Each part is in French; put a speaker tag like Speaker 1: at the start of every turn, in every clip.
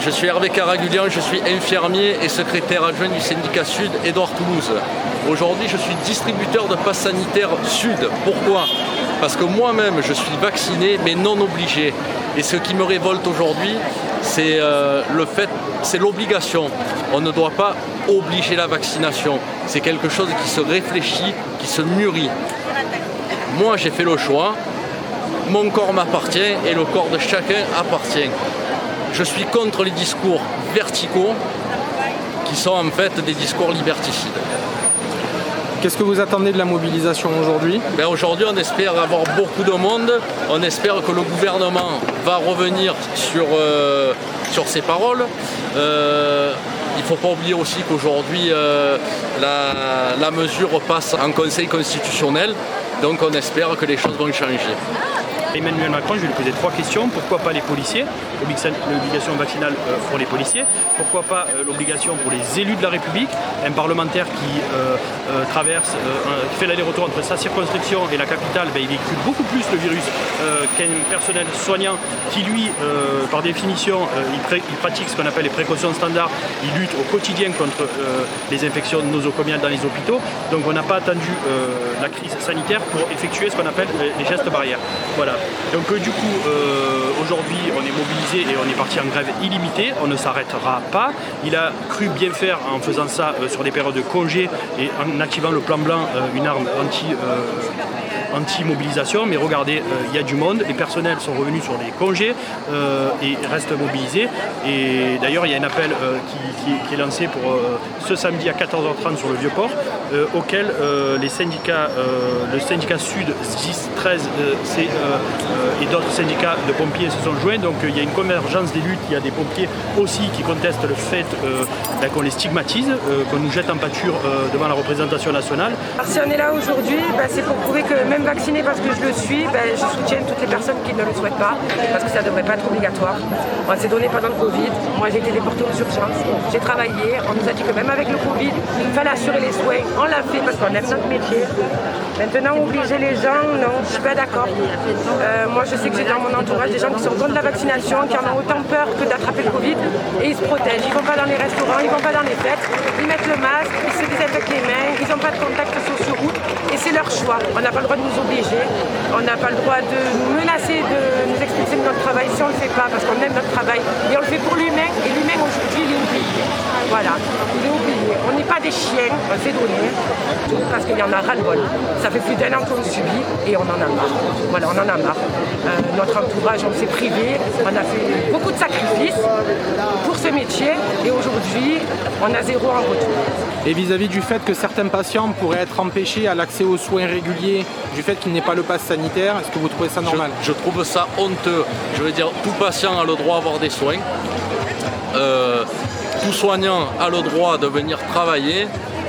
Speaker 1: Je suis Hervé Caragulian, je suis infirmier et secrétaire adjoint du syndicat Sud Édouard Toulouse. Aujourd'hui, je suis distributeur de passe sanitaire Sud. Pourquoi? Parce que moi-même, je suis vacciné, mais non obligé. Et ce qui me révolte aujourd'hui, c'est c'est l'obligation. On ne doit pas obliger la vaccination. C'est quelque chose qui se réfléchit, qui se mûrit. Moi, j'ai fait le choix. Mon corps m'appartient et le corps de chacun appartient. Je suis contre les discours verticaux qui sont en fait des discours liberticides.
Speaker 2: Qu'est-ce que vous attendez de la mobilisation aujourd'hui?
Speaker 1: Aujourd'hui, on espère avoir beaucoup de monde. On espère que le gouvernement va revenir sur ses paroles. Il ne faut pas oublier aussi qu'aujourd'hui, la mesure passe en Conseil constitutionnel. Donc on espère que les choses vont changer.
Speaker 3: Emmanuel Macron, je vais lui poser 3 questions. Pourquoi pas les policiers? L'obligation vaccinale pour les policiers. Pourquoi pas l'obligation pour les élus de la République? Un parlementaire qui fait l'aller-retour entre sa circonscription et la capitale, il véhicule beaucoup plus le virus qu'un personnel soignant qui, lui, par définition, il pratique ce qu'on appelle les précautions standards. Il lutte au quotidien contre les infections nosocomiales dans les hôpitaux. Donc on n'a pas attendu la crise sanitaire pour effectuer ce qu'on appelle les gestes barrières. Voilà. Donc du coup, aujourd'hui, on est mobilisé et on est parti en grève illimitée. On ne s'arrêtera pas. Il a cru bien faire en faisant ça sur des périodes de congé et en activant le plan blanc, une arme anti-mobilisation, mais regardez, il y a du monde, les personnels sont revenus sur les congés et restent mobilisés. Et d'ailleurs, il y a un appel qui est lancé pour ce samedi à 14h30 sur le Vieux-Port, auquel les syndicats, le syndicat Sud, 10, 13 et d'autres syndicats de pompiers se sont joints. Donc il y a une convergence des luttes, il y a des pompiers aussi qui contestent le fait qu'on les stigmatise, qu'on nous jette en pâture devant la représentation nationale.
Speaker 4: Alors, si on est là aujourd'hui, c'est pour prouver que même vacciné parce que je le suis, je soutiens toutes les personnes qui ne le souhaitent pas, parce que ça ne devrait pas être obligatoire. On s'est donné pendant le Covid, moi j'ai été déportée aux urgences, j'ai travaillé, on nous a dit que même avec le Covid, il fallait assurer les soins, on l'a fait parce qu'on aime notre métier. Maintenant, obliger les gens, non, je ne suis pas d'accord. Moi je sais que j'ai dans mon entourage des gens qui sont contre la vaccination, qui en ont autant peur que d'attraper le Covid, et ils se protègent. Ils ne vont pas dans les restaurants, ils ne vont pas dans les fêtes, ils mettent le masque, ils se désinfectent les mains, ils n'ont pas de contacts sociaux, et c'est leur choix. On n'a pas le droit de nous obliger, on n'a pas le droit de nous menacer, de nous expulser de notre travail si on ne le fait pas, parce qu'on aime notre travail, et on le fait pour l'humain, et l'humain aujourd'hui il est oublié. Voilà, il est oublié. On n'est pas des chiens, on le fait donner, parce qu'il y en a ras-le-bol. Ça fait plus d'1 an qu'on le subit, et on en a marre. Voilà, on en a marre. Notre entourage, on s'est privé, on a fait beaucoup de sacrifices pour ce métier, et aujourd'hui, on a 0 en retour.
Speaker 2: Et vis-à-vis du fait que certains patients pourraient être empêchés à l'accès aux soins réguliers du fait qu'il n'ait pas le pass sanitaire, est-ce que vous trouvez ça normal?
Speaker 1: Je trouve ça honteux. Je veux dire, tout patient a le droit d'avoir des soins. Tout soignant a le droit de venir travailler.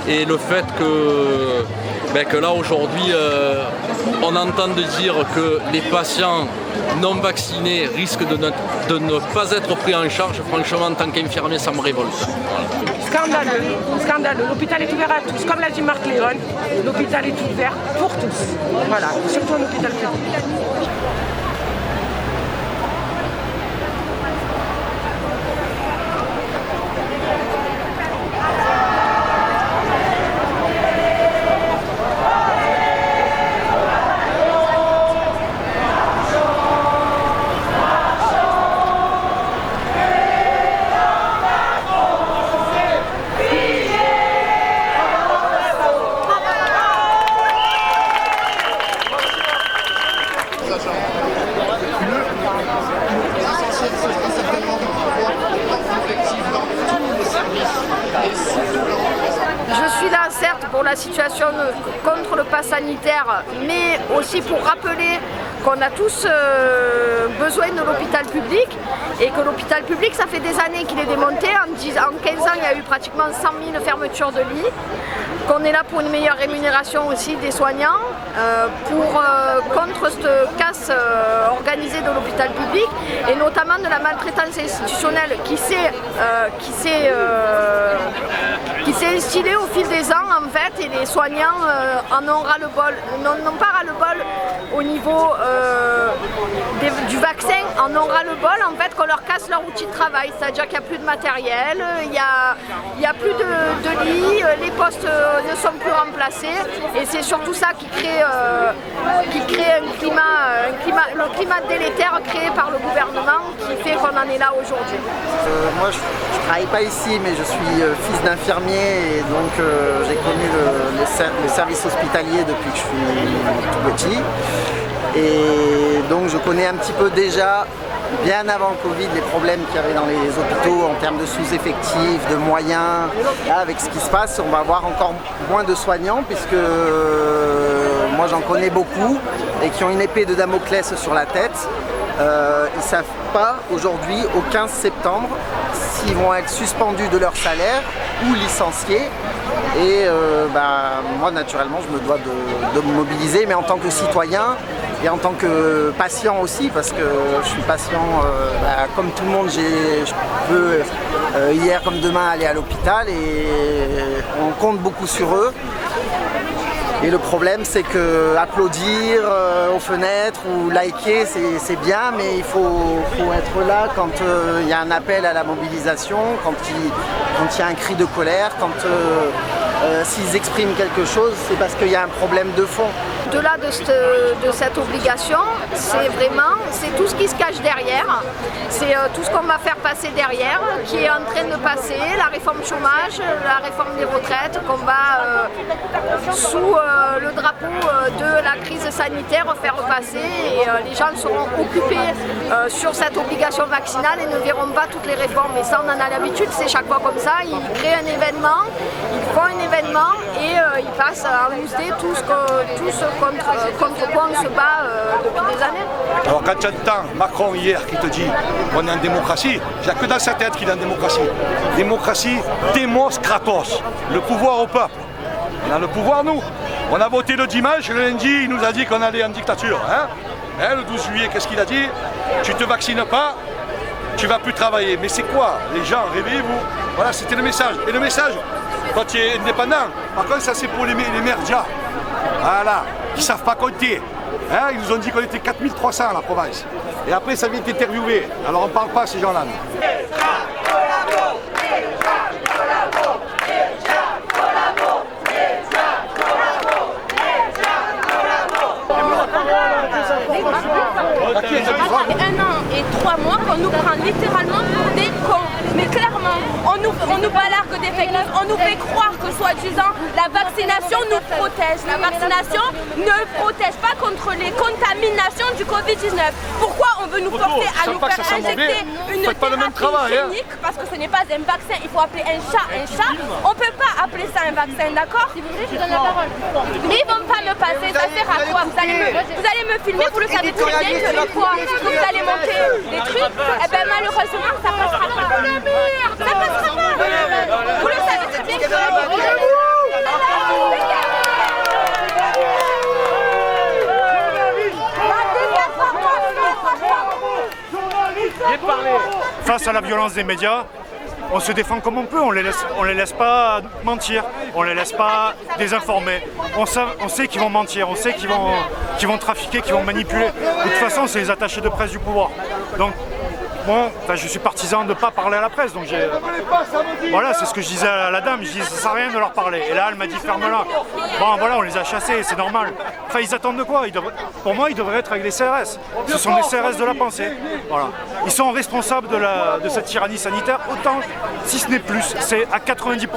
Speaker 1: Et le fait que là aujourd'hui, on entend dire que les patients non vaccinés risquent de ne pas être pris en charge, franchement, en tant qu'infirmier, ça me révolte. Voilà.
Speaker 4: Scandaleux, scandaleux. L'hôpital est ouvert à tous. Comme l'a dit Marc Léon, l'hôpital est ouvert pour tous. Voilà, surtout un hôpital public.
Speaker 5: Je suis là certes pour la situation contre le pass sanitaire, mais aussi pour rappeler qu'on a tous besoin de l'hôpital public et que l'hôpital public, ça fait des années qu'il est démonté. En 15 ans, il y a eu pratiquement 100 000 fermetures de lits, qu'on est là pour une meilleure rémunération aussi des soignants, contre cette casse organisée de l'hôpital public et notamment de la maltraitance institutionnelle qui s'est instillée au fil des ans en fait, et les soignants en ont ras-le-bol, n'ont pas ras-le-bol au niveau du vaccin, en ont ras-le-bol en fait qu'on leur casse leur outil de travail, c'est-à-dire qu'il n'y a plus de matériel, il n'y a plus de lits, les postes ne sont plus remplacés et c'est surtout ça qui crée le climat délétère créé par le gouvernement qui fait qu'on en est là aujourd'hui.
Speaker 6: Moi je ne travaille pas ici mais je suis fils d'infirmier et donc j'ai connu le service hospitalier depuis que je suis tout petit et donc je connais un petit peu déjà bien avant le Covid les problèmes qu'il y avait dans les hôpitaux en termes de sous-effectifs, de moyens. Là avec ce qui se passe on va avoir encore moins de soignants puisque moi j'en connais beaucoup et qui ont une épée de Damoclès sur la tête. Ils ne savent pas aujourd'hui au 15 septembre s'ils vont être suspendus de leur salaire ou licenciés et moi naturellement je me dois de me mobiliser mais en tant que citoyen et en tant que patient aussi parce que je suis patient comme tout le monde je peux hier comme demain aller à l'hôpital et on compte beaucoup sur eux. Et le problème c'est que applaudir aux fenêtres ou liker c'est bien mais il faut être là quand il y a un appel à la mobilisation, quand il y a un cri de colère, quand s'ils expriment quelque chose c'est parce qu'il y a un problème de fond.
Speaker 5: Au-delà de cette obligation, c'est tout ce qui se cache derrière, c'est tout ce qu'on va faire passer derrière, qui est en train de passer, la réforme chômage, la réforme des retraites, qu'on va sous le drapeau de la crise sanitaire faire passer et les gens seront occupés sur cette obligation vaccinale et ne verront pas toutes les réformes. Et ça on en a l'habitude, c'est chaque fois comme ça, ils créent un événement, ils font un événement et ils passent à mousser tout ce contre quoi on se bat depuis des années.
Speaker 7: Alors quand tu entends Macron hier qui te dit on est en démocratie, il n'y a que dans sa tête qu'il est en démocratie. Démocratie, démos kratos, le pouvoir au peuple. On a le pouvoir nous. On a voté le dimanche, le lundi il nous a dit qu'on allait en dictature. Le 12 juillet, qu'est-ce qu'il a dit? Tu te vaccines pas, tu vas plus travailler. Mais c'est quoi? Les gens, réveillez-vous. Voilà, c'était le message. Et le message, quand tu es indépendant, par contre ça c'est pour les merdias. Voilà, qui ne savent pas compter. Ils nous ont dit qu'on était 4300 à la province. Et après ça vient t'interviewer. Alors on ne parle pas à ces gens-là.
Speaker 8: Un an et 3 mois qu'on nous prend littéralement pour des cons. Mais clairement, on nous balargue des fake news, on nous fait croire que soi-disant la vaccination nous protège. La vaccination ne protège pas contre les contaminations du Covid-19. Pourquoi on veut nous forcer à nous faire injecter une thérapie chimique parce que ce n'est pas un vaccin, il faut appeler un chat un chat. On ne peut pas appeler ça un vaccin, d'accord? Si vous voulez, je vous donne la parole. Mais ils ne vont pas me passer, ça sert à quoi? Vous allez me filmer, vous le savez très bien qu'une fois que vous allez monter des trucs, et bien malheureusement ça passera pas. Ça passera pas. Vous le savez très bien que...
Speaker 9: Face à la violence des médias, on se défend comme on peut, on les laisse pas mentir, on les laisse pas désinformer. On sait qu'ils vont mentir, on sait qu'ils vont trafiquer, qu'ils vont manipuler. De toute façon, c'est les attachés de presse du pouvoir. Donc, moi, je suis partisan de ne pas parler à la presse. Donc voilà, c'est ce que je disais à la dame. Je dis, ça sert à rien de leur parler. Et là, elle m'a dit, ferme-la. Bon, voilà, on les a chassés, c'est normal. Enfin, ils attendent de quoi? Pour moi, ils devraient être avec les CRS. Ce sont des CRS de la pensée. Voilà. Ils sont responsables de cette tyrannie sanitaire, autant, si ce n'est plus. C'est à 90%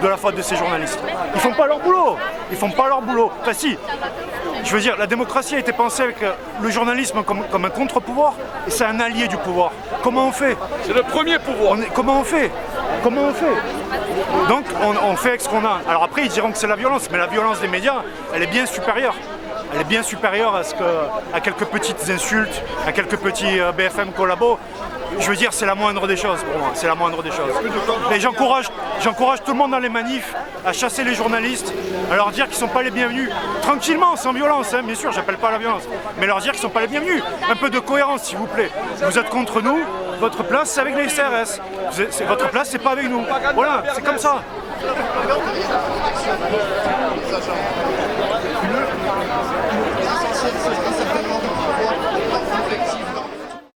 Speaker 9: de la faute de ces journalistes. Ils font pas leur boulot. Ils font pas leur boulot. Enfin, si. Je veux dire, la démocratie a été pensée avec le journalisme comme un contre-pouvoir, et c'est un allié du pouvoir. Comment on fait?
Speaker 7: C'est le premier pouvoir.
Speaker 9: Comment on fait? Donc on fait avec ce qu'on a. Alors après ils diront que c'est la violence, mais la violence des médias, elle est bien supérieure. Elle est bien supérieure à quelques petites insultes, à quelques petits BFM collabos. Je veux dire, c'est la moindre des choses pour moi, c'est la moindre des choses. Et j'encourage tout le monde dans les manifs à chasser les journalistes, à leur dire qu'ils ne sont pas les bienvenus. Tranquillement, sans violence, bien sûr, j'appelle pas à la violence, mais leur dire qu'ils ne sont pas les bienvenus. Un peu de cohérence, s'il vous plaît. Vous êtes contre nous, votre place c'est avec les CRS. Votre place c'est pas avec nous. Voilà, c'est comme ça.